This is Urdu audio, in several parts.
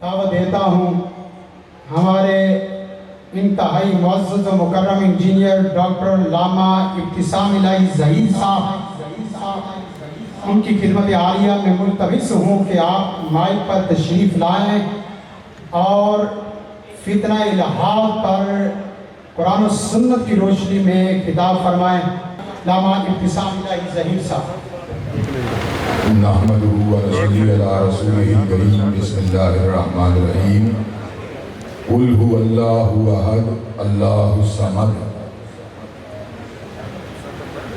دعوت دیتا ہوں ہمارے انتہائی معزز و مکرم انجینئر ڈاکٹر علامہ ابتسام الہی ظہیر صاحب، ان کی خدمت عالیہ میں ملتمس ہوں کہ آپ مائک پر تشریف لائیں اور فتنہ الہاد پر قرآن و سنت کی روشنی میں خطاب فرمائیں۔ علامہ ابتسام الہی ظہیر صاحب۔ نحمدہ و نصلی علی رسولہ الکریم، بسم اللہ الرحمن الرحیم۔ قل هو اللہ احد اللہ الصمد۔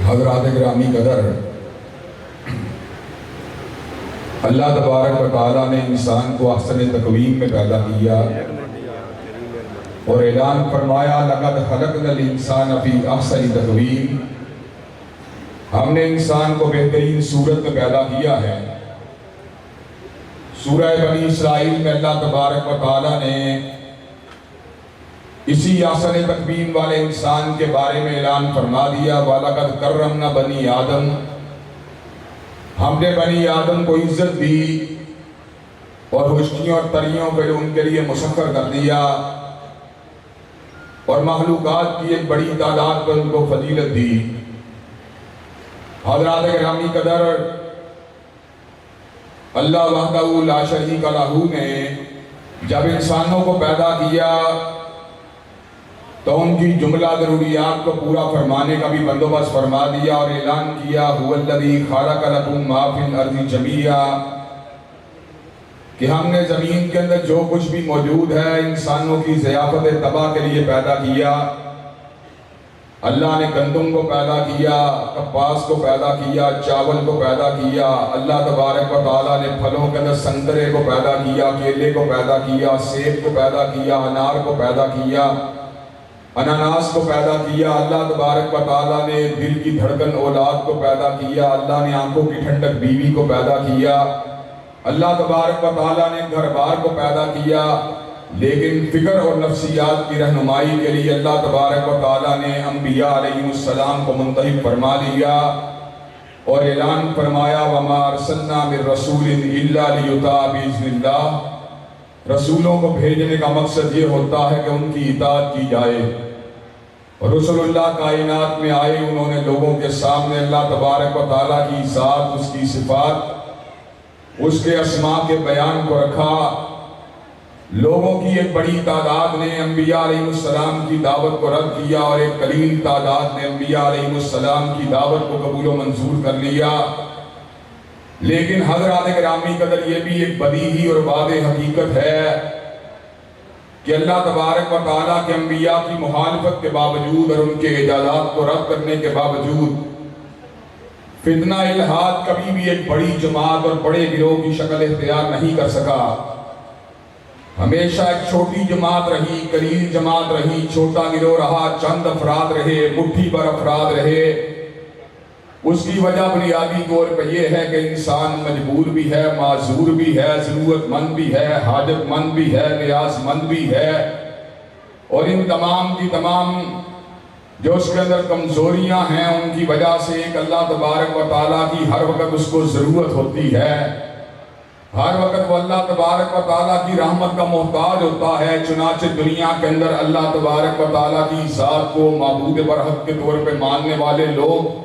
حضرات گرامی قدر، اللہ تبارک و تعالیٰ نے انسان کو احسن تقویم میں پیدا کیا اور اعلان فرمایا لقد خلقنا الانسان فی احسن تقویم، ہم نے انسان کو بہترین صورت میں پیدا کیا ہے۔ سورہ بنی اسرائیل میں اللہ تبارک و تعالیٰ نے اسی احسن تقویم والے انسان کے بارے میں اعلان فرما دیا وَلَقَدْ كَرَّمْنَا بَنِي آدم، ہم نے بنی آدم کو عزت دی اور خشکیوں اور تریوں پہ ان کے لیے مسخر کر دیا اور مخلوقات کی ایک بڑی تعداد پر ان کو فضیلت دی۔ حضرات گرامی قدر، اللہ وحدہ لا شریک لہ نے جب انسانوں کو پیدا کیا تو ان کی جملہ ضروریات کو پورا فرمانے کا بھی بندوبست فرما دیا اور اعلان کیا هو الذی خلق لکم ما فی الارض جمیعا، کہ ہم نے زمین کے اندر جو کچھ بھی موجود ہے انسانوں کی ضیافت تباہ کے لیے پیدا کیا۔ اللہ نے گندم کو پیدا کیا، کپاس کو پیدا کیا، چاول کو پیدا کیا۔ اللہ تبارک و تعالیٰ نے پھلوں کے اندر سنترے کو پیدا کیا، کیلے کو پیدا کیا، سیب کو پیدا کیا، انار کو پیدا کیا، اناناس کو پیدا کیا۔ اللہ تبارک و تعالیٰ نے دل کی دھڑکن اولاد کو پیدا کیا۔ اللہ نے آنکھوں کی ٹھنڈک بیوی کو پیدا کیا۔ اللہ تبارک و تعالیٰ نے گھر بار کو پیدا کیا، لیکن فکر اور نفسیات کی رہنمائی کے لیے اللہ تبارک و تعالیٰ نے انبیاء علیہ السلام کو منتخب فرما لیا اور اعلان فرمایا وَمَا أَرْسَلْنَا مِن رَّسُولٍ إِلَّا لِيُطَاعَ بِإِذْنِ اللَّهِ، رسولوں کو بھیجنے کا مقصد یہ ہوتا ہے کہ ان کی اطاعت کی جائے۔ اور رسول اللہ کائنات میں آئے، انہوں نے لوگوں کے سامنے اللہ تبارک و تعالیٰ کی ذات، اس کی صفات، اس کے اسماء کے بیان کو رکھا۔ لوگوں کی ایک بڑی تعداد نے انبیاء علیہ السلام کی دعوت کو رد کیا اور ایک قلیل تعداد نے انبیاء علیہ السلام کی دعوت کو قبول و منظور کر لیا۔ لیکن حضرات گرامی قدر، یہ بھی ایک بدیہی اور واضح حقیقت ہے کہ اللہ تبارک و تعالیٰ کے انبیاء کی مخالفت کے باوجود اور ان کے اجازات کو رد کرنے کے باوجود فتنہ الہاد کبھی بھی ایک بڑی جماعت اور بڑے گروہ کی شکل اختیار نہیں کر سکا۔ ہمیشہ ایک چھوٹی جماعت رہی، قلیل جماعت رہی، چھوٹا گروہ رہا، چند افراد رہے، مٹھی بھر افراد رہے۔ اس کی وجہ بنیادی طور پہ یہ ہے کہ انسان مجبور بھی ہے، معذور بھی ہے، ضرورت مند بھی ہے، حاجت مند بھی ہے، نیاز مند بھی ہے، اور ان تمام کی تمام جو اس کے اندر کمزوریاں ہیں ان کی وجہ سے ایک اللہ تبارک و تعالیٰ کی ہر وقت اس کو ضرورت ہوتی ہے۔ ہر وقت وہ اللہ تبارک و تعالیٰ کی رحمت کا محتاج ہوتا ہے۔ چنانچہ دنیا کے اندر اللہ تبارک و تعالیٰ کی ذات کو معبود برحق کے طور پہ ماننے والے لوگ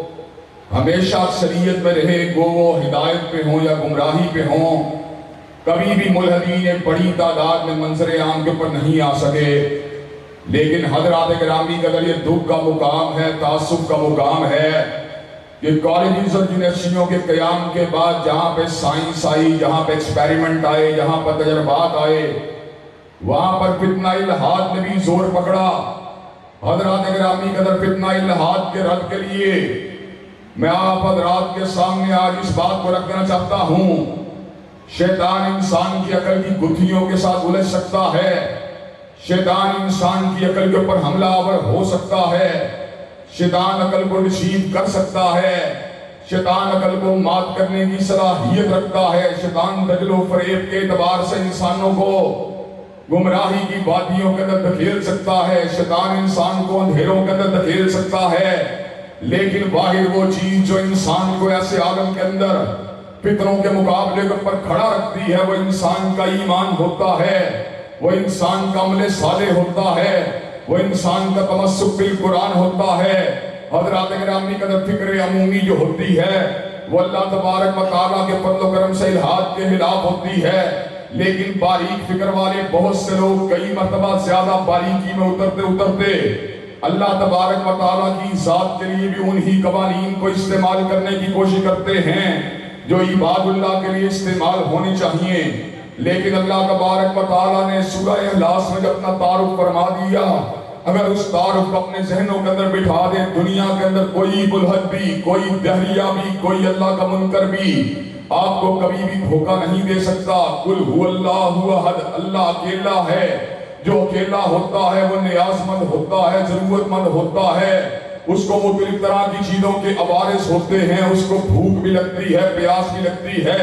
ہمیشہ اکثریت میں رہے، گو وہ ہدایت پہ ہوں یا گمراہی پہ ہوں۔ کبھی بھی ملحدین ایک بڑی تعداد میں منظر عام کے اوپر نہیں آ سکے۔ لیکن حضرات گرامی قدر، یہ دکھ کا مقام ہے، تعصب کا مقام ہے کہ کالجز اور یونیورسٹیوں کے قیام کے بعد جہاں پہ سائنس آئی، جہاں پہ ایکسپیریمنٹ آئے، جہاں پر تجربات آئے، وہاں پر فتنہ الہاد نے بھی زور پکڑا۔ حضرات گرامی قدر، فتنہ الہاد کے رد کے لیے میں آپ حضرات کے سامنے آج اس بات کو رکھنا چاہتا ہوں، شیطان انسان کی عقل کی گتھیوں کے ساتھ الجھ سکتا ہے، شیطان انسان کی عقل کے اوپر حملہ آور ہو سکتا ہے، شیطان عقل کو ریسیو کر سکتا ہے، شیطان عقل کو مات کرنے کی صلاحیت رکھتا ہے۔ شیطان دجل و فریب کے اعتبار سے انسانوں کو گمراہی کی وادیوں کے اندر دھکیل سکتا ہے، شیطان انسان کو اندھیروں کے اندر دھکیل سکتا ہے، لیکن واحد وہ چیز جو انسان کو ایسے عالم کے اندر فتنوں کے مقابلے کے اوپر کھڑا رکھتی ہے، وہ انسان کا ایمان ہوتا ہے، وہ انسان کا عمل صالح ہوتا ہے، وہ انسان کا تمسک بالقرآن ہوتا ہے۔ حضرات گرامی کا فکر عمومی جو ہوتی ہے وہ اللہ تبارک و تعالیٰ کے فضل و کرم سے الہاد کے خلاف ہوتی ہے، لیکن باریک فکر والے بہت سے لوگ کئی مرتبہ زیادہ باریکی میں اترتے اللہ تبارک و تعالیٰ کی ذات کے لیے بھی انہی قوانین کو استعمال کرنے کی کوشش کرتے ہیں جو عباد اللہ کے لیے استعمال ہونی چاہیے۔ لیکن اللہ تبارک و تعالیٰ نے سورہ اخلاص میں اپنا تعارف فرما دیا، اگر اس تعارف کو اپنے ذہنوں کے اندر بٹھا دیں، دنیا کے اندر کوئی ملحد بھی، کوئی دہریہ بھی، کوئی اللہ کا منکر بھی آپ کو کبھی بھی دھوکہ نہیں دے سکتا۔ قل هو اللہ احد، اللہ اکیلا ہے، جو اکیلا ہوتا ہے وہ نیاز مند ہوتا ہے، ضرورت مند ہوتا ہے، اس کو مختلف طرح کی چیزوں کے عوارض ہوتے ہیں، اس کو بھوک بھی لگتی ہے، پیاس بھی لگتی ہے،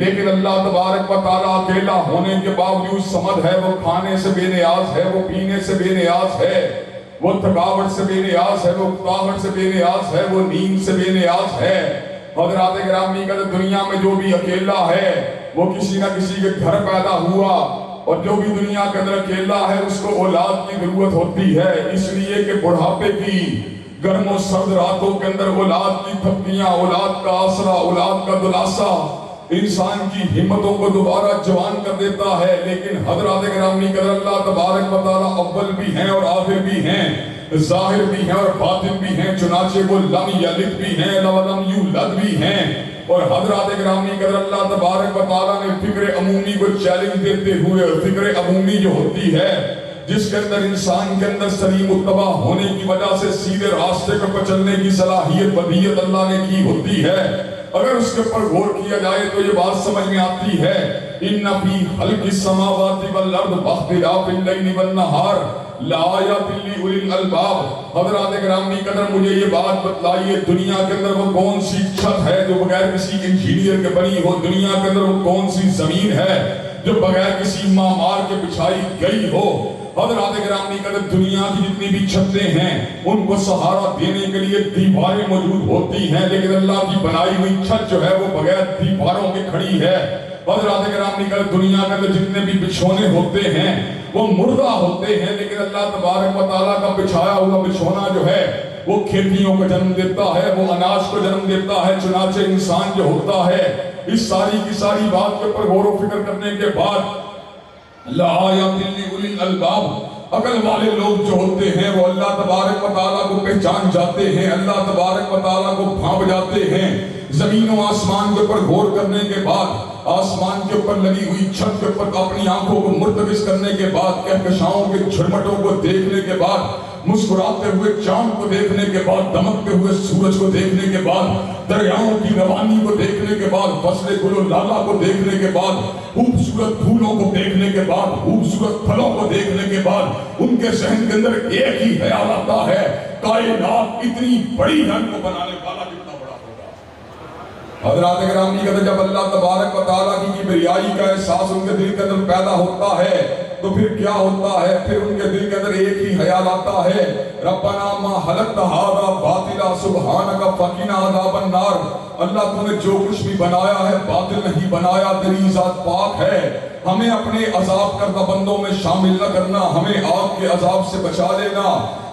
لیکن اللہ تبارک و تعالیٰ اکیلا ہونے کے باوجود صمد ہے، وہ کھانے سے بے نیاز ہے، وہ پینے سے بے نیاز ہے، وہ تھکاوٹ سے بے نیاز ہے، وہ اکتاوٹ سے بے نیاز ہے، وہ نیند سے بے نیاز ہے۔ حضرات گرامی کا دنیا میں جو بھی اکیلا ہے وہ کسی نہ کسی کے گھر پیدا ہوا، اور جو بھی دنیا کے اندر اکیلا ہے اس کو اولاد کی ضرورت ہوتی ہے، اس لیے کہ بڑھاپے کی گرم و سرد راتوں کے اندر اولاد کی تھپکیاں، اولاد کا آسرا، اولاد کا دلاسا انسان کی ہمتوں کو دوبارہ جوان کر دیتا ہے۔ لیکن حضرات گرامی کا اللہ تبارک و تعالیٰ اول بھی ہیں اور آخر بھی ہیں، ظاہر بھی ہیں اور باطن بھی ہیں، چنانچہ وہ لم یلد بھی ہیں، لم یولد بھی ہیں۔ اور حضرات گرامی کا اللہ تبارک و تعالیٰ نے فکر عمومی کو چیلنج دیتے ہوئے، فکر عمومی جو ہوتی ہے جس کے اندر انسان کے اندر سلیم اتباع ہونے کی وجہ سے سیدھے راستے پر چلنے کی صلاحیت ودیت اللہ نے کی ہوتی ہے، اگر اس کے اوپر غور کیا جائے تو یہ بات سمجھ میں آتی ہے، ان فی خلق السماوات والارض واختلاف اللیل والنہار لآیات لأولی الالباب۔ حضرات گرامی قدر مجھے یہ بات بتلائیے، دنیا کے اندر وہ کون سی چھت ہے جو بغیر کسی انجینئر کے بنی ہو؟ دنیا کے اندر وہ کون سی زمین ہے جو بغیر کسی معمار کے بچھائی گئی ہو؟ حضرات گرامی قدر دنیا کی جتنی بھی چھتیں ہیں ان کو سہارا دینے کے لیے دیواریں موجود ہوتی ہیں، لیکن اللہ کی بنائی ہوئی چھت جو ہے وہ بغیر دیواروں کے کھڑی ہے۔ حضرات گرامی قدر دنیا کے اندر جتنے بھی بچھونے ہوتے ہیں وہ مردہ ہوتے ہیں، لیکن اللہ تبارک و تعالیٰ کا بچھایا ہوا بچھونا جو ہے وہ کھیتیوں کو جنم دیتا ہے، وہ اناج کو جنم دیتا ہے۔ چنانچہ انسان جو ہوتا ہے اس ساری کی ساری بات کے اوپر غور و فکر کرنے کے بعد لآیات لأولی الالباب، عقل والے لوگ جو ہوتے ہیں وہ اللہ تبارک و تعالیٰ کو پہچان جاتے ہیں، اللہ تبارک و تعالیٰ کو بھانپ جاتے ہیں۔ زمین و آسمان کے اوپر غور کرنے کے بعد، آسمان کے اوپر لگی ہوئی چھت کے اوپر اپنی آنکھوں کو مرتکز کرنے کے بعد، کہکشاؤں کے جھرمٹوں کو دیکھنے کے بعد، مسکراتے ہوئے چاند کو دیکھنے کے بعد، دمکتے ہوئے سورج کو دیکھنے کے بعد، دریاؤں کی روانی کو دیکھنے کے بعد، فصل گل و لالا کو دیکھنے کے بعد، خوبصورت پھولوں کو دیکھنے کے بعد، خوبصورت پھلوں کو دیکھنے کے بعد، ان کے ذہن کے اندر ایک ہی خیال آتا ہے، کائنات اتنی بڑی ہے، ان کو بنانے والا کتنا بڑا ہوگا۔ حضرات گرامی کہتے ہیں جب اللہ تبارک و تعالیٰ کی کبریائی کا احساس ان کے دل کے اندر پیدا ہوتا ہے تو پھر کیا ہوتا ہے؟ پھر ان کے دل کے اندر ایک ہی خیال آتا ہے، ربنا ما خلقت ھذا باطلا سبحانک فقنا عذاب النار۔ اللہ تو نے جو کچھ بھی بنایا ہے باطل نہیں بنایا، تیری ذات پاک ہے، ہمیں اپنے عذاب کردہ بندوں میں شامل نہ کرنا، ہمیں آگ کے عذاب سے بچا لینا۔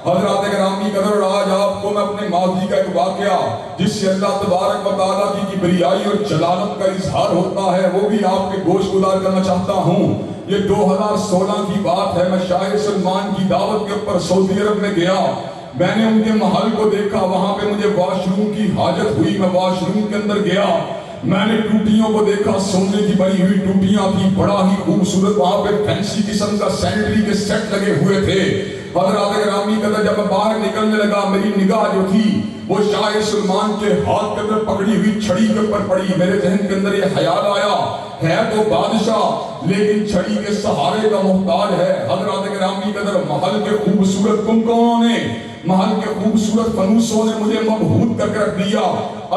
حضرات گرامی قدر آج آپ کو میں اپنے ماضی کا ایک واقعہ جس سے اللہ تبارک و تعالیٰ کی کبریائی اور جلالت کا اظہار ہوتا ہے وہ بھی آپ کے گوش گزار کرنا چاہتا ہوں۔ یہ 2016 کی بات ہے، میں شاہ سلمان کی دعوت کے اوپر سعودی عرب میں گیا، میں نے ان کے محل کو دیکھا، وہاں پہ مجھے واش روم کی حاجت ہوئی، میں واش روم کے اندر گیا، میں نے ٹوٹیوں کو دیکھا، سونے کی بنی ہوئی ٹوٹیاں تھی، بڑا ہی خوبصورت، وہاں پہ فینسی قسم کا سینٹری کے سیٹ لگے ہوئے تھے۔ حضرات گرامی کہتا جب میں باہر نکلنے لگا میری نگاہ جو تھی وہ شاہ سلمان کے ہاتھ کے اندر پکڑی ہوئی چھڑی کے اوپر پڑی۔ میرے ذہن کے اندر یہ خیال آیا ہے تو بادشاہ لیکن چھڑی کے سہارے کا محتاج ہے۔ حضرات گرامی قدر محل کے خوبصورت کنکانوں نے، محل کے خوبصورت فنوسوں نے مجھے مبہوت کر کے رکھ دیا۔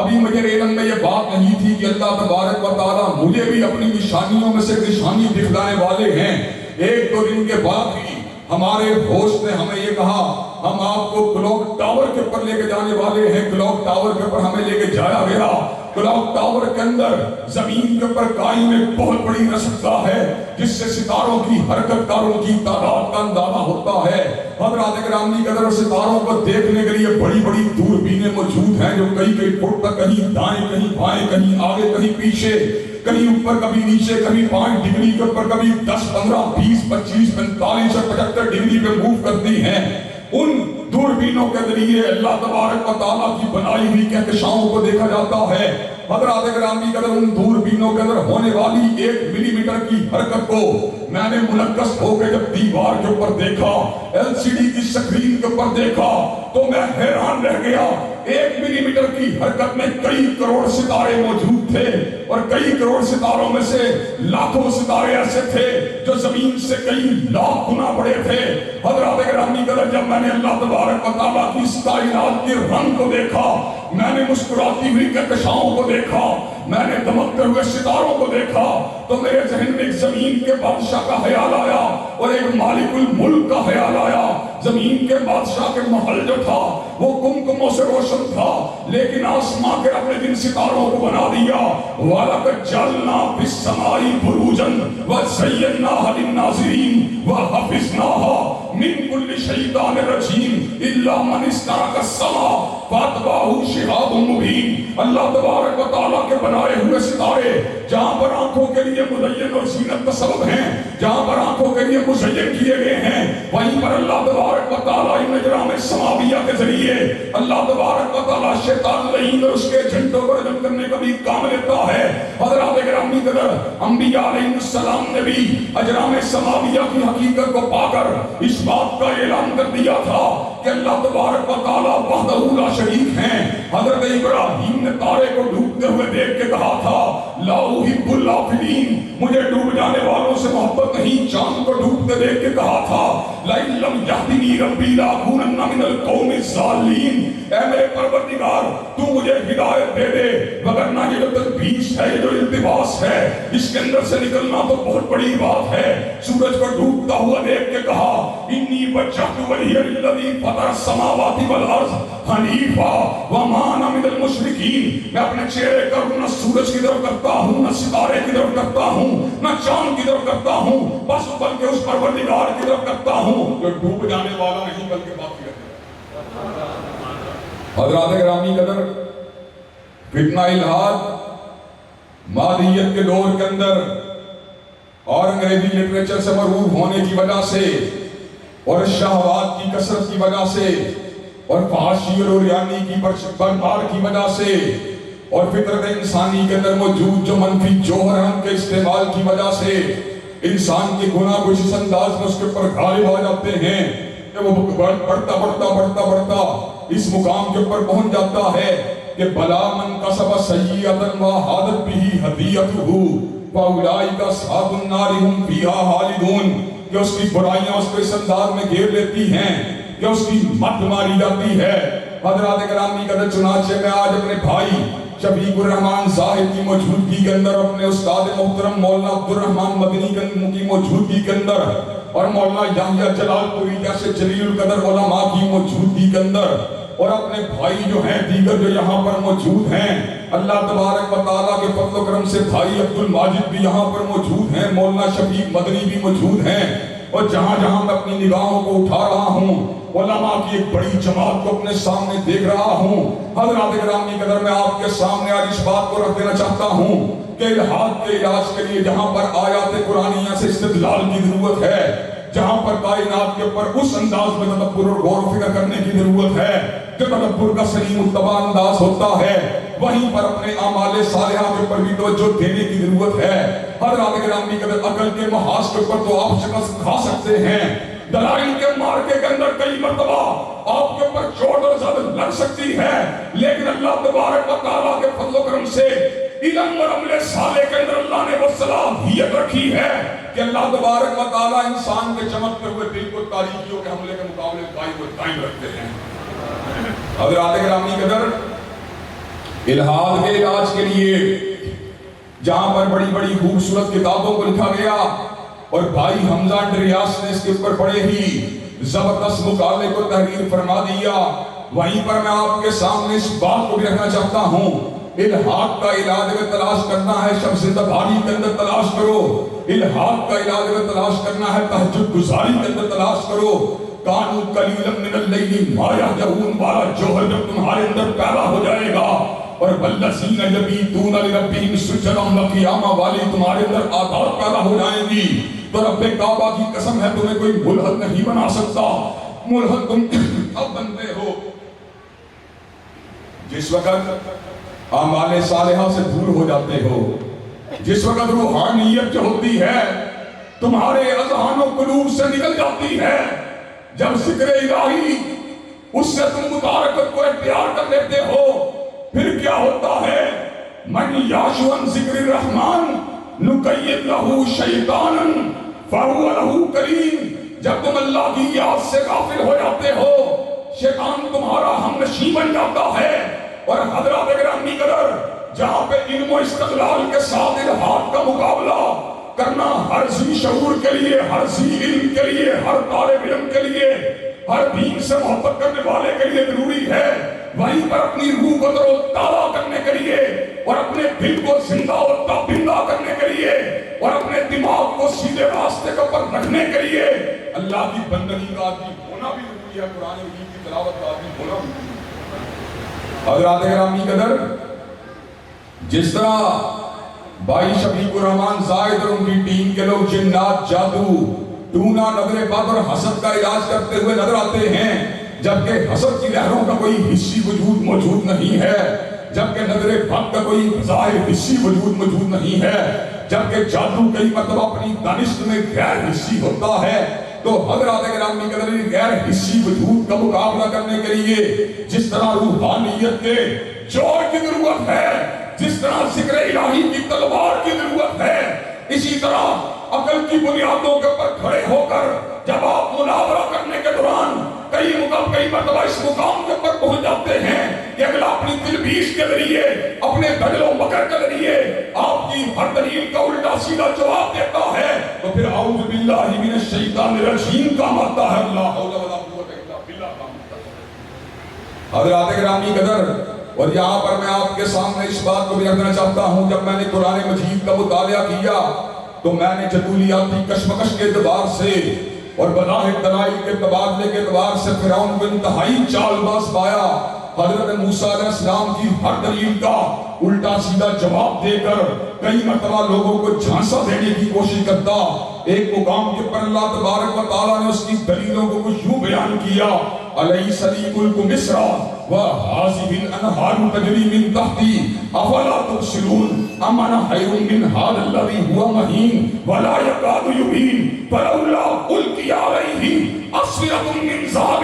ابھی مجھے علم میں یہ بات نہیں تھی کہ اللہ تبارک و تعالیٰ مجھے بھی اپنی نشانیوں میں سے نشانی دکھلانے والے ہیں۔ ایک دو دن کے بعد ہی ہمارے ہوسٹ نے ہمیں یہ کہا ہم آپ کو کلوک ٹاور کے اوپر لے کے جانے والے ہیں۔ کلوک ٹاور کے اوپر ہمیں لے کے جایا گیا، کلاؤڈ ٹاور کے اندر زمین کے اوپر قائم ایک بہت بڑی رصدگاہ ہے جس سے ستاروں کی حرکت کاروں کی تعداد کا اندازہ ہوتا ہے. حضرات گرامی قدر ستاروں کو دیکھنے کے لیے بڑی بڑی دوربینیں موجود ہیں جو کئی کئی فٹ تک کہیں دائیں کہیں بائیں کہیں آگے کہیں پیچھے کہیں اوپر کبھی نیچے کبھی 5 ڈگری کے اوپر کبھی 10 15 20 25 45 اور 75 ڈگری پہ موو کرتی ہیں. ان دوربینوں کے ذریعے اللہ تبارک و تعالیٰ کی بنائی ہوئی کہکشاؤں کو دیکھا جاتا ہے. حضرات گرامی قدر ان دوربینوں کے اندر ہونے والی 1 ملی میٹر کی حرکت کو میں نے منعکس ہو کے جب دیوار کے اوپر دیکھا LCD کی سکرین کے اوپر دیکھا تو میں حیران رہ گیا. 1 ملی میٹر کی حرکت میں کئی کروڑ ستارے موجود تھے اور کئی کروڑ ستاروں میں سے لاکھوں ستارے ایسے تھے جو زمین سے کئی لاکھ گنا بڑے تھے. حضرات گرامی قدر جب میں نے اللہ تبارک و تعالیٰ کی اس کائنات کے رنگ کو دیکھا, میں نے مسکراتی ہوئی کہکشاؤں کو دیکھا, میں نے دمکتے ہوئے ستاروں کو دیکھا تو میرے ذہن میں ایک زمین کے بادشاہ کا خیال آیا اور ایک مالک الملک کا خیال آیا. زمین کے بادشاہ کے محل جو تھا وہ کمکموں سے روشن تھا لیکن آسمان کے رب نے جن ستاروں کو بنا دیا وَلَقَدْ جَعَلْنَا فِي السَّمَاءِ بُرُوجًا وَزَيَّنَّاهَا لِلنَّاظِرِينَ وَحَفِظْنَاهَا مِن كُلِّ شَيْطَانٍ رَجِيمٍ إِلَّا مَنِ اسْتَرَقَ السَّمَاءَ فَأَتْبَعَهُ شِهَابٌ مُبِينٌ. اللہ تبارک و تعالیٰ کے بنائے ہوئے ستارے جہاں پر آنکھوں کے لیے مزین اور زینت کا سبب ہیں, جہاں پر آنکھوں کے لیے مزین کیے گئے ہیں, وہیں پر اللہ تبارک و تعالیٰ ان اجرام سماویہ کے ذریعے اللہ تبارک و تعالیٰ شیطان لعین اور اس کے جھنڈوں کو رجم کرنے کا بھی کام لیتا ہے. حضرات گرامی قدر انبیاء علیہ السلام نے بھی اجرام سماویہ کی حقیقت کو پا کر اس بات کا اعلان کر دیا تھا کہ اللہ تبارک و تعالیٰ وحدہ لا شریک ہیں. حضرت ابراہیم نے تارے کو ڈوبتے ہوئے دیکھ کے کہا تھا لا احب الافلین, مجھے ڈوب جانے والوں سے محبت نہیں. چاند کو ڈوبتے دیکھ کے کہا تھا لئن لم یهدنی ربی لاکونن من القوم الضالین, اے میرے پروردگار تو مجھے ہدایت دے دے وگرنہ یہ جو تلبیس ہے یہ جو التباس ہے اس کے اندر سے نکلنا تو بہت بڑی بات ہے. سورج کو ڈوبتا ہوا دیکھ کے کہا انی وجہت وجہی للذی فطر السماوات والارض حنیفا وما انا من المشرکین, میں اپنے چہرے کا نہ سورج کی طرف کرتا ہوں نہ ستارے کی طرف کرتا ہوں نہ چاند کی طرف کرتا ہوں, بس بلکہ اس پروردگار کی طرف کرتا ہوں جو ڈوب جانے والا نہیں بلکہ باقی رہتا. حضرات گرامی قدر فتنہ الہاد مادیت کے دور کے اندر اور انگریزی لٹریچر سے مرعوب ہونے کی وجہ سے اور شہوات کی کثرت کی وجہ سے اور فحاشی اور عریانی کی برباد کی وجہ سے اور فطرت انسانی کے اندر موجود جو منفی جوہر ہم کے استعمال کی وجہ سے انسان کے گناہ کچھ اس انداز میں اس کے اوپر غالب آ جاتے ہیں کہ وہ بڑھتا اس مقام کے اوپر پہنچ جاتا ہے کہ بلا من کسب سیئۃ وحادت به ہدیتہ فاولئک اصحاب النار هم فیہا خالدون, کہ اس کی برائیاں اس کو اس انداز میں گھیر لیتی ہیں کہ اس کی مت ماری جاتی ہے. حضرات گرامی قدر چنانچہ میں آج اپنے بھائی شفیق الرحمان زاہد کی موجودگی کے اندر اپنے استاد محترم مولانا عبدالرحمان مدنی کی موجودگی کے اندر اور مولانا یحییٰ جلال پوری جیسے جلیل القدر علماء کی موجودگی کے اندر اور اپنے بھائی جو ہیں دیگر جو یہاں پر موجود ہیں, اللہ تبارک و تعالیٰ کے فضل و کرم سے بھائی عبد الماجد بھی یہاں پر موجود ہیں, مولانا شفیق مدنی بھی موجود ہیں, اور جہاں جہاں میں اپنی نگاہوں کو اٹھا رہا ہوں علماء کی ایک بڑی جماعت کو اپنے سامنے دیکھ رہا ہوں. حضرات گرامی قدر میں آپ کے سامنے آج اس بات کو رکھ دینا چاہتا ہوں کہ الحاد کے علاج کے لیے جہاں پر آیات قرآنیہ سے استدلال کی ضرورت ہے, جہاں پر کائنات کے اوپر اس انداز میں تدبر اور غور و فکر کرنے کی ضرورت ہے جو تدبر کا صحیح متبع انداز ہوتا ہے, وہیں پر اپنے اعمال صالحہ کے اوپر بھی توجہ دینے کی ضرورت ہے. حضرات گرامی قدر عقل کے محاذ کے اوپر تو آپ شکست کھا سکتے ہیں, دلائل کے مارکے کے اندر کئی مرتبہ آپ کے اوپر چوٹ اور زد لگ سکتی ہے, لیکن اللہ تبارک و تعالیٰ کے فضل و کرم سے علم اور عمل صالح کے اندر اللہ نے وہ صلاحیت رکھی ہے کہ اللہ تبارک و تعالیٰ انسان کے چمکتے ہوئے دل کو تاریکیوں کے حملے کے مقابلے قائم و دائم رکھتے ہیں. حضرات گرامی قدر الہاد کے علاج کے لیے جہاں پر بڑی بڑی خوبصورت کتابوں کو لکھا گیا اور بھائی حمزہ اندریاس نے اس کے اوپر بڑے ہی زبردست مقالے کو تحریر فرما دیا, وہیں پر میں آپ کے سامنے اس بات کو بھی رکھنا چاہتا ہوں الحاق کا علاج اگر تلاش کرنا ہے شب زندہ بھاری کے اندر تلاش کرو، الحاق کا علاج اگر تلاش کرنا ہے تہجد گزاری کے اندر تلاش کرو۔ کانوا قلیلا من اللیل ما یہجعون والا جوہر جب تمہارے اندر پیدا ہو جائے گا، اور والذین یبیتون لربہم سجدا وقیاما والی تمہارے اندر عادات پیدا ہو جائیں گی، تو رب کعبہ کی قسم ہے تمہیں کوئی ملحد نہیں بنا سکتا۔ ملحد تم اب بنتے ہو جس وقت اعمال صالحہ سے دور ہو جاتے ہو، جس وقت روحانیت جو ہوتی ہے تمہارے اذہان و قلوب سے نکل جاتی ہے، جب ذکر الہی اس سے تم متارکت کو اختیار کر لیتے ہو، پھر کیا ہوتا ہے؟ من یعش عن ذکر الرحمن نقید لہ شیطانا فہو لہ قرین۔ جب تم اللہ کی یاد سے غافل ہو جاتے ہو شیطان تمہارا ہم نشیں بن جاتا ہے۔ اور حضرات گرامی قدر، جہاں پہ علم و استقلال کے ساتھ الحاد کا مقابلہ کرنا ہر ذی شعور کے لیے، ہر ذی علم کے لیے، ہر طالب علم کے لیے، ہر دین سے محبت کرنے والے کے لیے ضروری ہے، وہیں پر اپنی روح کو تر و تازہ کرنے کے لیے اور اپنے دل کو زندہ و تابندہ کرنے کے لیے اور اپنے دماغ کو سیدھے راستے پر رکھنے کے لیے اللہ کی بندگی کا عادی ہونا بھی ضروری ہے، قرآن مجید کی تلاوت کا عادی ہونا بھی ضروری ہے۔ حضرات گرامی قدر، جس طرح بھائی شفیق الرحمان زاہد اور ان کی ٹیم کے لوگ جنات، جادو، ٹونا، نظر بد اور حسد کا علاج کرتے ہوئے نظر آتے ہیں، جبکہ حسد کی لہروں کا کوئی حصی وجود موجود نہیں ہے، جبکہ نظر بد کا کوئی ظاہر حصی وجود موجود نہیں ہے، جبکہ جادو کئی مرتبہ اپنی دانش میں غیر حصی ہوتا ہے۔ تو حضرات گرامی قدر غیر حصی وجود کا مقابلہ کرنے کے لیے جس طرح روحانیت کے جوڑ کی ضرورت ہے، جس طرح ذکر الہی کی تلوار کی ضرورت ہے، اسی طرح عقل کی بنیادوں کے پر کھڑے ہو کر جب آپ مناظرہ کرنے کے دوران کئی مرتبہ اس مقام کے پر پہنچ جاتے ہیں کہ اگلا اپنی تلبیس کے ذریعے، اپنے دجل و مکر کے ذریعے آپ کی ہر دلیل کا الٹا سیدھا جواب دیتا ہے، تو پھر اعوذ باللہ من الشیطان الرجیم کا آتا ہے، لا حول ولا قوت الا باللہ کا آتا ہے۔ حضرات گرامی قدر، اور یہاں پر میں آپ کے سامنے اس بات کو بھی رکھنا چاہتا ہوں، جب میں نے قرآن مجید کا مطالعہ کیا تو میں نے جدولیاتی کشمکش کے اعتبار سے اور بظاہر دلائل کے تبادلے کے اعتبار سے فرعون کو انتہائی چال باز پایا۔ حضرت موسیٰ علیہ السلام کی ہر دلیل کا الٹا سیدھا جواب دے کر کئی مرتبہ لوگوں کو جھانسا دینے کی کوشش کرتا۔ ایک مقام کے پر اللہ تبارک و تعالیٰ نے اس کی دلیلوں کو کچھ یوں بیان کیا، أَلَيْسَ لِي مُلْكُ مِصْرَ وَهَٰذِهِ الْأَنْهَارُ تَجْرِي مِن تَحْتِي أَفَلَا تُبْصِرُونَ أَمْ أَنَا خَيْرٌ مِّنْ هَٰذَا الَّذِي هُوَ مَهِينٌ وَلَا يَكَادُ يُبِينُ فَلَوْلَا أُلْقِيَ عَلَيْهِ أَسْوِرَةٌ مِّن ذَهَبٍ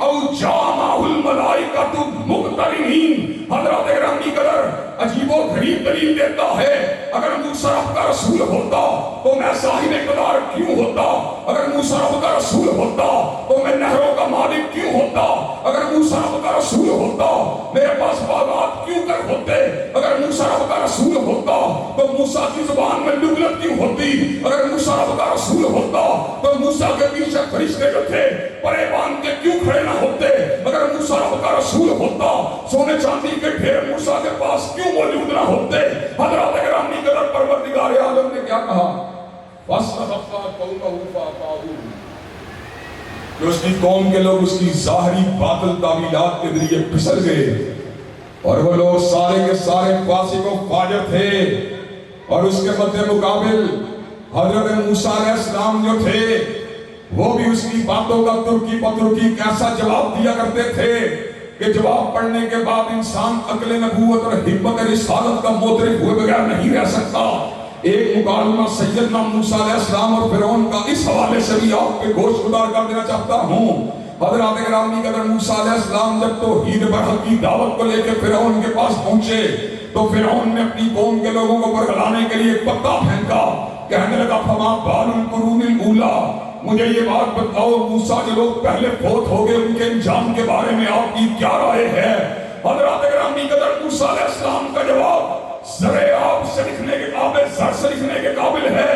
أَوْ جَاءَ مَعَهُ الْمَلَائِكَةُ مُقْتَرِنِينَ۔ حضرات گرامی قدر، عجیب و غریب دلیل دیتا ہے، اگر موسیٰ رب کا رسول ہوتا تو میں صاحب اقتدار کیوں ہوتا؟ اگر موسیٰ رب کا رسول ہوتا تو میں نہروں کا مالک کیوں ہوتا؟ اگر موسیٰ رب کا رسول ہوتا میرے پاس باغات کیوں کر ہوتے؟ اگر موسیٰ رب کا رسول ہوتا تو موسیٰ کی زبان میں لغت کیوں ہوتی؟ اگر موسیٰ رب کا رسول ہوتا تو موسیٰ کے پیچھے فرشتے جو تھے پرے باندھ کے کیوں کھڑے نہ ہوتے؟ اگر موسیٰ رب کا رسول ہوتا سونے چاندی کے ڈھیر موسیٰ کے پاس کیوں موجود نہ ہوتے؟ حضرات گرامی قدر، پروردگار عالم نے کیا کہا؟ فَاسْتَخَفَّ قَوْمَهُ فَأَطَاعُوهُ، کہ اس کی قوم کے لوگ اس کی ظاہری باطل تعویلات کے ذریعے پھسل گئے، اور وہ لوگ سارے کے سارے فاسق و فاجر تھے، اور اس کے مد مقابل حضرت موسیٰ علیہ السلام جو تھے وہ بھی اس کی باتوں کا ترکی پترکی کیسا جواب دیا کرتے تھے کہ جواب پڑھنے کے بعد انسان عقل نبوت اور حکمت رسالت کا معترف ہوئے بغیر نہیں رہ سکتا۔ ایک مکالمہ سیدنا موسیٰ علیہ السلام اور فرعون کا اس حوالے سے بھی آپ پہ گوش گزار کر دینا چاہتا ہوں۔ حضرات گرامی قدر، موسیٰ علیہ السلام جب توحید برحق کی دعوت کو لے کے فرعون کے پاس پہنچے تو فرعون نے اپنی قوم کے لوگوں کو برگلانے کے لیے ایک پتا پھینکا، کہنے لگا فما بال القرون الاولی، مجھے یہ بات بتاؤ موسیٰ جو لوگ پہلے فوت ہو گئے ان کے انجام کے بارے میں آپ کی کیا رائے ہے؟ حضرات گرامی قدر، موسیٰ علیہ السلام کا جواب زرے آپ سے لکھنے کے قابل، زر سے لکھنے کے قابل ہے۔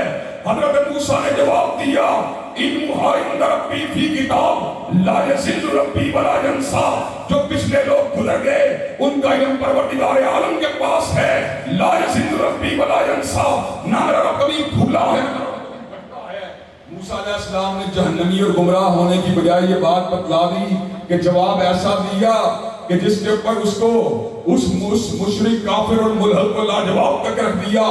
حضرت موسیٰ نے جواب دیا علمھا عند ربی فی کتاب لا یضل ربی ولا ینسا. جو پچھلے لوگ گزر گئے ان کا علم پروردگار عالم کے پاس ہے. لا یضل ربی ولا ینسا. نہ میرا رب کبھی بھولا ہے نہ بھٹکا ہے. موسیٰ علیہ السلام نے جہنمی اور گمراہ ہونے کی بجائے یہ بات بتلا دی کہ جواب ایسا دیا کہ جس کے اوپر اس کو اس مشرک کافر اور ملحد کو لاجواب تک رکھ دیا.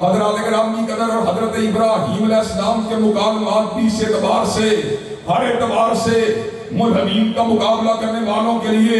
حضرات گرامی قدر اور حضرت ابراہیم علیہ السلام کے مکالمات بھی اس اعتبار سے ہر اعتبار سے ملحدین کا مقابلہ کرنے والوں کے لیے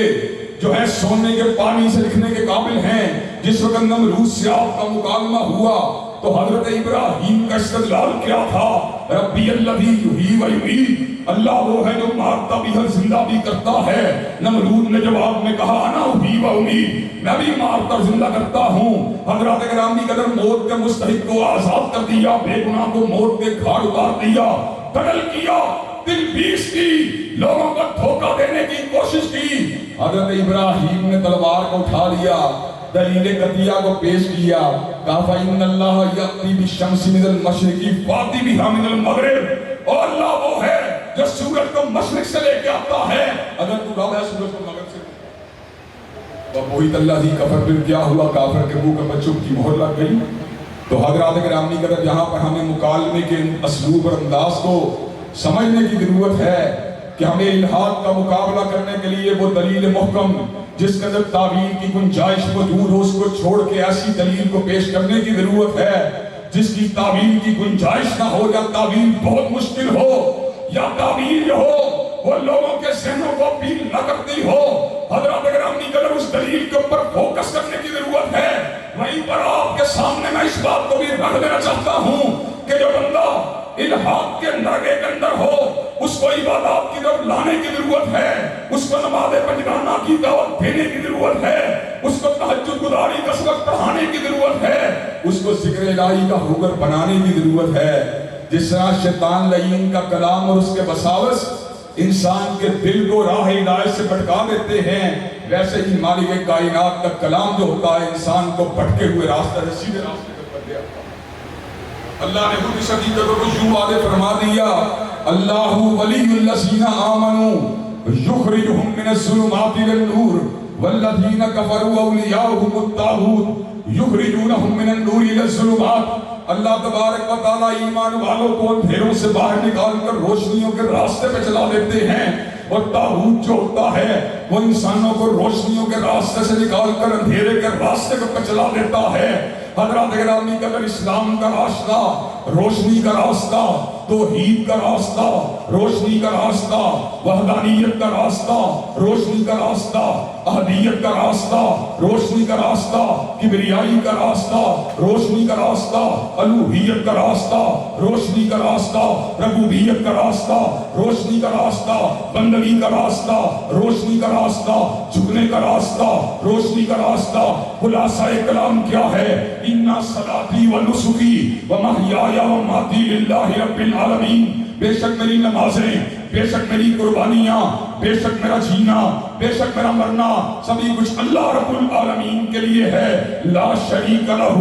جو ہے سونے کے پانی سے لکھنے کے قابل ہیں. جس وقت نمرود سے آپ کا مکالمہ ہوا تو حضرت ابراہیم کا استدلال کیا تھا؟ ربی الذی یحیی و یمیت. اللہ وہ ہے جو مارتا بھی اور زندہ بھی کرتا ہے. نمرود نے جواب میں کہا انا احیی و امیت. میں بھی مارتا اور زندہ کرتا ہوں. حضرات گرامی قدر موت کے مستحق کو آزاد کر دیا, بے گناہ کو موت کے گھاٹ اتار دیا, قتل کیا, تلبیس کی, لوگوں کو دھوکہ دینے کی کوشش کی. حضرت ابراہیم نے تلوار کو اٹھا لیا, دلیل قطعیہ کو پیش کیا, کہا فَإِنَّ اللَّهَ يَأْتِي بِالشَّمْسِ مِنَ الْمَشْرِقِ فَأْتِ بِهَا مِنَ الْمَغْرِبِ. اور اللہ وہ ہے جو سورج کو مشرق سے لے کے آتا ہے. اگر تو رب ہے سورج کو مغرب سے وَبُهِتَ الَّذِي كَفَرَ. پھر کیا ہوا؟ کافر کے منہ پر چپ کی مہر لگ گئی. تو حضرات گرامی قدر یہاں پر ہمیں مکالمے کے اسلوب اور انداز کو سمجھنے کی ضرورت ہے کہ ہمیں الہاد کا مقابلہ کرنے کے لیے وہ دلیل محکم جس کے اندر تعویل کی گنجائش موجود ہو اس کو چھوڑ کے ایسی دلیل کو پیش کرنے کی ضرورت ہے جس کی تعویل کی گنجائش نہ ہو, یا تعویل بہت مشکل ہو, یا تعویل جو ہو وہ لوگوں کے ذہنوں کو اپیل نہ کرتی ہو. حضرات گرامی قدر اس دلیل کے اوپر فوکس کرنے کی ضرورت ہے. وہیں پر آپ کے سامنے میں اس بات کو بھی رکھ دینا چاہتا ہوں کہ جو بندہ الہاد کے نرگے کے اندر ہو اس کو عبادات کی طرف لانے کی ضرورت ہے, اس کو نماز پنجگانہ کی دعوت دینے کی ضرورت ہے, اس کو تہجد گزاری کا سبق پڑھانے کی ضرورت ہے, اس کو ذکر الہی کا ہوگر بنانے کی ضرورت ہے. جس طرح شیطان لعین کا کلام اور اس کے وساوس انسان کے دل کو راہ ہدایت سے بھٹکا دیتے ہیں, ویسے ہی مالک کائنات کا کلام جو ہوتا ہے انسان کو بھٹکے ہوئے راستے سے سیدھے راستے پر لے آتا ہے. اللہ نے خود اس حقیقت کو یوں واضح فرما دیا, اللہ ولی الذین آمنوا یخرجہم من الظلمات الی النور والذین کفروا اولیاؤہم الطاغوت یخرجونہم من النور الی الظلمات. اللہ تبارک و تعالیٰ ایمان والوں کو اندھیروں سے باہر نکال کر روشنیوں کے راستے پہ چلا دیتے ہیں, اور طاغوت جو ہوتا ہے وہ انسانوں کو روشنیوں کے راستے سے نکال کر اندھیرے کے راستے پہ چلا دیتا ہے. حضرات گرامی قدر اسلام کا راستہ, روشنی کا راستہ, توحید کا راستہ, روشنی کا راستہ, وحدانیت کا راستہ, روشنی کا راستہ, احدیت کا راستہ, روشنی کا راستہ, کبریائی کا راستہ, روشنی کا راستہ, الوہیت کا راستہ, روشنی کا راستہ, ربوبیت کا راستہ, روشنی کا راستہ, بندگی کا راستہ, روشنی کا راستہ, جھکنے کا راستہ, روشنی کا راستہ. خلاصہ کلام کیا ہے؟ اِنَّ صَلَاتِي وَنُسُكِي وَمَحْيَايَ وَمَمَاتِي لِلَّهِ رَبِّ الْعَالَمِينَ. بے شک میری نمازیں, بے شک میری قربانیاں, بے شک میرا جینا, بے شک میرا مرنا سبھی کچھ اللہ رب العالمین کے لیے ہے. لا شریک لہ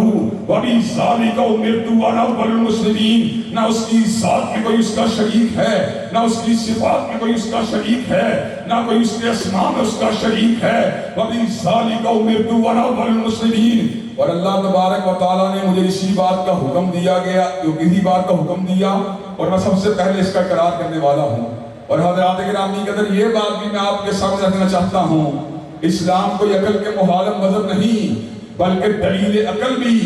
وبذالک امرت وانا اول المسلمین. نہ اس کی ذات میں کوئی اس کا شریک ہے, نہ اس کی صفات میں کوئی اس کا شریک ہے, نہ کوئی اس کے اسماء میں اس کا شریک ہے. وبذالک امرت وانا اول المسلمین. اور اللہ تبارک و تعالیٰ نے مجھے اسی بات کا حکم دیا گیا, اسی بات کا حکم دیا, اور میں سب سے پہلے اس کا اقرار کرنے والا ہوں. اور حضرات گرامی قدر یہ بات بھی میں آپ کے سامنے رکھنا چاہتا ہوں, اسلام کوئی عقل کے مخالف مذہب نہیں بلکہ دلیل عقل بھی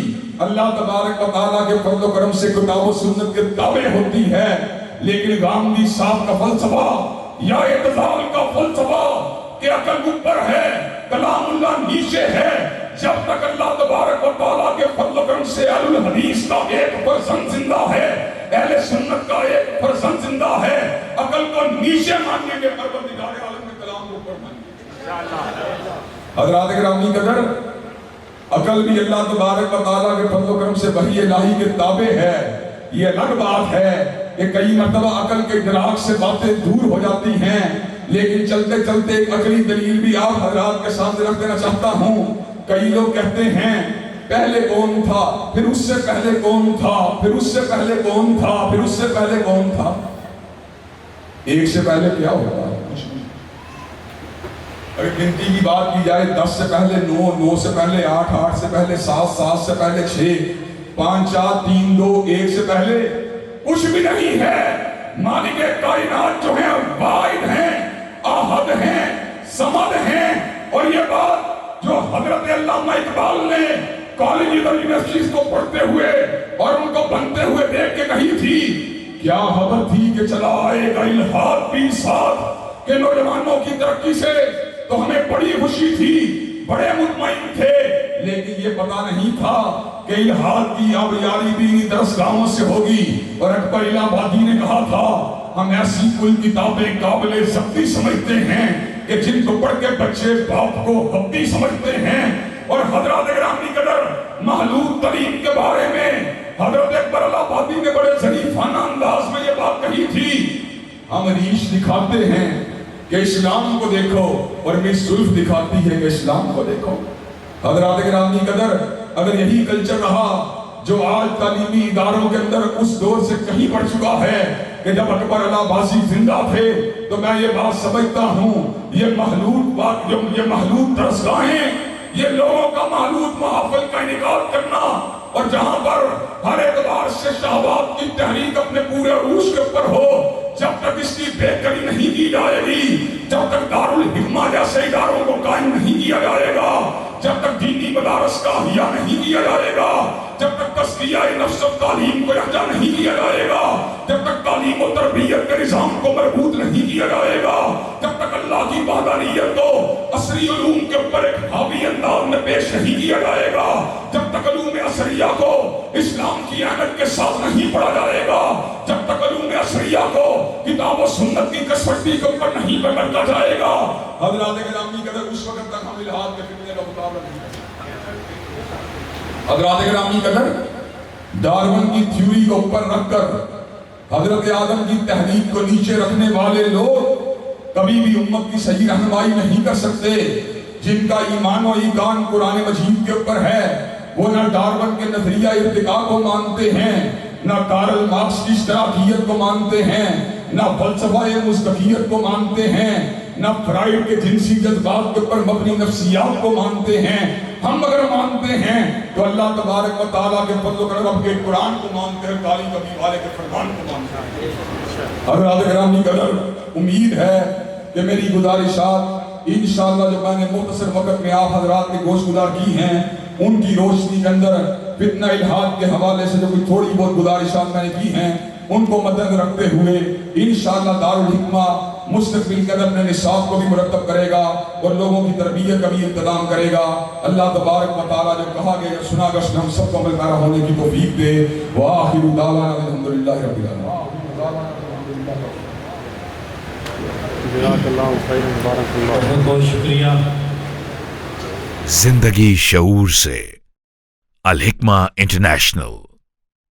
اللہ تبارک و تعالیٰ کے فضل و کرم سے کتاب و سنت کے تابع ہوتی ہے. لیکن غامدی صاحب کا فلسفہ یا اعتزال کا فلسفہ کہ عقل اوپر ہے, کلام اللہ نیچے ہے, جب تک اللہ تبارک و تعالیٰ کے فضل و کرم سے اہل الحدیث کا ایک فرزند زندہ ہے, اہل سنت کا ایک فرزند زندہ ہے, عقل کو نیچے ماننے کے پروردگار عالم کے کلام کو اوپر ماننے. حضرات گرامی قدر عقل بھی اللہ تبارک و تعالیٰ کے فضل و کرم سے وحی الہی کے تابع ہے. یہ الگ بات ہے کہ کئی مرتبہ عقل کے ادراک سے باتیں دور ہو جاتی ہیں, لیکن چلتے چلتے ایک عقلی دلیل بھی آپ حضرات کے سامنے رکھ دینا چاہتا ہوں. کئی لوگ کہتے ہیں پہلے کون تھا, پھر اس سے پہلے کون تھا, پھر اس سے پہلے کون تھا, پھر اس سے پہلے کون تھا. 1 سے پہلے کیا ہوتا ہے؟ کچھ نہیں۔ اگر گنتی کی بات کی جائے 10 سے پہلے 9، 9 سے پہلے 8، 8 سے پہلے 7، 7 سے پہلے 6، 5 4 3 2، 1 سے پہلے کچھ بھی نہیں ہے۔ مالک کائنات جو ہیں واحد ہیں، احد ہیں، صمد ہیں۔ اور یہ بات جو حضرت علامہ اقبال نے کالج اور یونیورسٹیز کو پڑھتے ہوئے اور ان کو بنتے ہوئے دیکھ کے کہی تھی، کیا خبر تھی کہ چلا آئے گا الحاد بھی ساتھ، کہ نوجوانوں کی ترقی سے تو ہمیں بڑی خوشی تھی، بڑے مطمئن تھے، لیکن یہ پتا نہیں تھا کہ الحاد کی آبیاری بھی انہی درسگاہوں سے ہوگی۔ اور اکبر الہ آبادی نے کہا تھا، ہم ایسی کوئی کتابیں قابل ضبطی سمجھتے ہیں کہ جن کو پڑھ کے بچے باپ کو حقی سمجھتے ہیں۔ اور حضرات گرامی قدر محلول تعلیم کے بارے میں حضرت اکبر الہ آبادی نے بڑے ظریفانہ انداز میں یہ بات کہی تھی، ہم ریش دکھاتے ہیں کہ اسلام کو دیکھو، اور میری زلف دکھاتی ہے کہ اسلام کو دیکھو۔ حضرات گرامی قدر اگر یہی کلچر رہا جو آج تعلیمی اداروں کے اندر اس دور سے کہیں بڑھ چکا ہے کہ جب اکبر الہ آبادی زندہ تھے، تو میں یہ بات سمجھتا ہوں یہ محلول درسگاہیں، یہ لوگوں کا محلول محافل کا انعقاد کرنا، اور جہاں پر ہر اعتبار سے شہوات کی تحریک اپنے پورے عروج کے اوپر ہو، جب تک اس کی بہتری نہیں کی جائے گی، جب تک دارالحکمہ جیسے اداروں کو قائم نہیں کیا جائے گا، جب تک دینی مدارس کا احیاء نہیں کیا جائے گا، جب تک تزکیہ نفس و تعلیم کو یکجا نہیں کیا جائے گا، جب تک تعلیم و تربیت کے نظام کو مربوط نہیں کیا جائے گا، جب تک اللہ کی وحدانیت کو عصری علوم کے اوپر ایک حاوی انداز میں پیش نہیں کیا جائے گا، جب تک علوم عصریہ کو اسلام کی اہمیت کے ساتھ نہیں پڑھا جائے گا، جب تک علوم عصریہ کو کتاب و سنت کی کسوٹی کے اوپر نہیں پکڑا جائے گا، حضرات گرامی قدر اس وقت تک ہم الہاد کے فتنے کا مطالبہ نہیں کر سکتے۔ حضرات گرامی قدر ڈارون کی تھیوری کو اوپر رکھ کر حضرت آدم کی تحریک کو نیچے رکھنے والے لوگ کبھی بھی امت کی صحیح رہنمائی نہیں کر سکتے۔ جن کا ایمان و ایقان قرآن مجید کے اوپر ہے، وہ نہ ڈارون کے نظریہ ارتقاء کو مانتے ہیں، نہ کارل مارکس کی اشتراکیت کو مانتے ہیں، نہ فلسفہ مصداقیت کو مانتے ہیں، نہ فرائیڈ کے جنسی جذبات کے اوپر مبنی نفسیات کو مانتے ہیں۔ ہم اگر مانتے ہیں تو اللہ تبارک و تعالیٰ کے فضل و کرم کے قرآن کو مانتے ہیں، کالی کبھی والے کے فرمان کو مانتے ہیں۔ حضرات گرامی قدر امید ہے کہ میری گزارشات انشاءاللہ جو میں نے مختصر وقت میں آپ حضرات کے گوش گزار کی ہیں، ان کی روشنی کے اندر فتنہ الحاد کے حوالے سے جو کوئی تھوڑی بہت گزارشات میں نے کی ہیں، ان کو مدنظر رکھتے ہوئے انشاءاللہ دارالحکمہ مستقبل کے اندر اپنے نصاب کو بھی مرتب کرے گا اور لوگوں کی تربیت کا بھی انتظام کرے گا۔ اللہ تبارک و تعالیٰ جو کہا گیا سنا گا، ہم سب کو عمل پیرا ہونے کی توفیق دے۔ وآخر دعوانا الحمدللہ رب العالمین۔ بہت بہت شکریہ۔ زندگی شعور سے، الحکمہ انٹرنیشنل۔